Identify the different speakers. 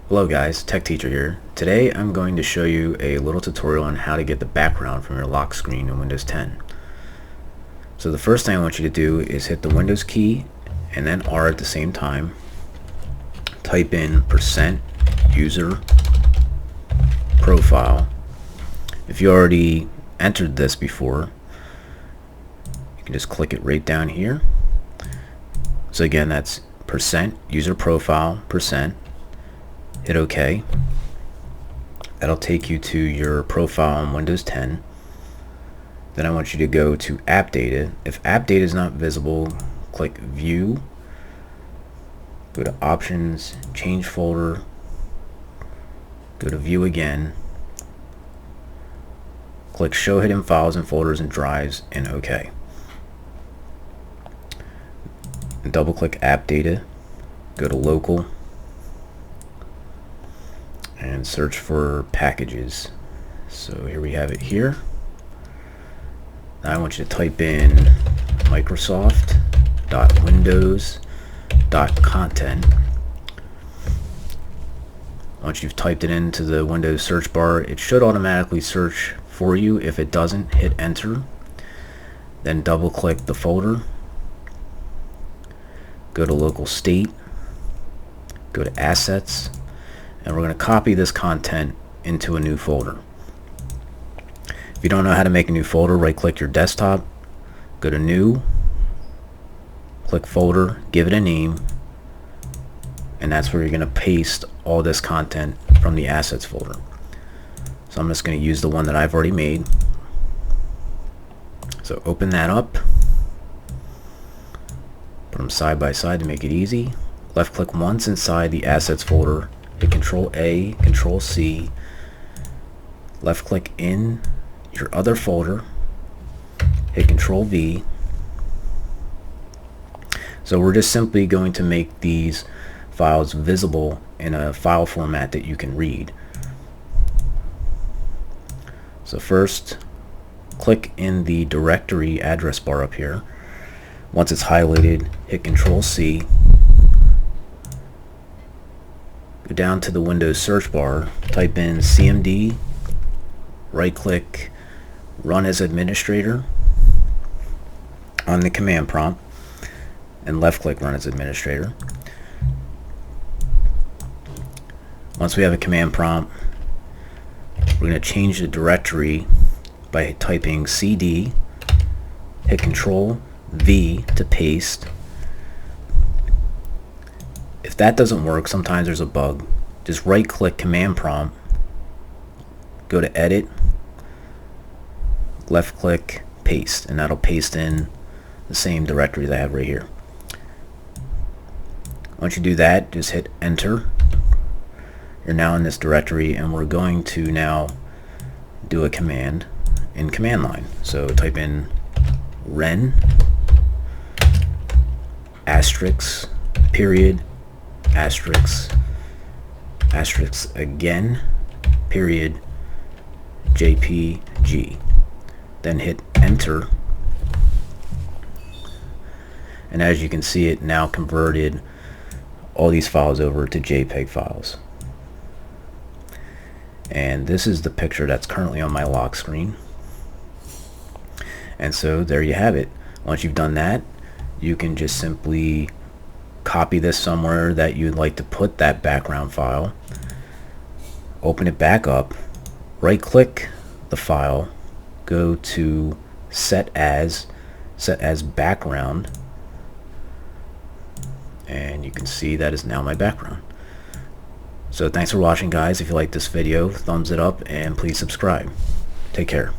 Speaker 1: Hello guys, Tech Teacher here. Today I'm going to show you a little tutorial on how to get the background from your lock screen in Windows 10. So the first thing I want you to do is hit the Windows key and then R at the same time. Type in %user profile. If you already entered this before, you can just click it right down here. So again, that's %user profile %. Hit OK. That'll take you to your profile on Windows 10. Then I want you to go to App Data. If App Data is not visible, click View, go to Options, Change Folder, go to View again, click Show Hidden Files and Folders and Drives, and OK. Double click App Data, go to Local, and search for packages. So here we have it here. Now I want you to type in Microsoft.windows.content. Once you've typed it into the Windows search bar, it should automatically search for you. If it doesn't, hit enter. Then double click the folder. Go to local state. Go to assets. And we're going to copy this content into a new folder. If you don't know how to make a new folder, right click your desktop, go to new, click folder, give it a name, and that's where you're going to paste all this content from the assets folder. So I'm just going to use the one that I've already made. So open that up, put them side by side to make it easy. Left click once inside the assets folder, hit Control A, Control C, left click in your other folder, hit Control V. So we're just simply going to make these files visible in a file format that you can read. So first, click in the directory address bar up here. Once it's highlighted, hit Control C. Go down to the Windows search bar, type in CMD, right click, run as administrator on the command prompt, and left click run as administrator. Once we have a command prompt, we're going to change the directory by typing CD, hit Control V to paste. If that doesn't work, sometimes there's a bug. Just right click command prompt, go to edit, left click paste, and that'll paste in the same directory that I have right here. Once you do that, just hit enter. You're now in this directory, and we're going to now do a command in command line. So type in ren asterisk period asterisk again period JPG, then hit enter, and as you can see, it now converted all these files over to JPEG files. And this is the picture that's currently on my lock screen. And so there you have it. Once you've done that, you can just simply copy this somewhere that you'd like to put that background file, open it back up, right click the file, go to set as background, and you can see that is now my background. So thanks for watching, guys. If you like this video, thumbs it up and please subscribe. Take care.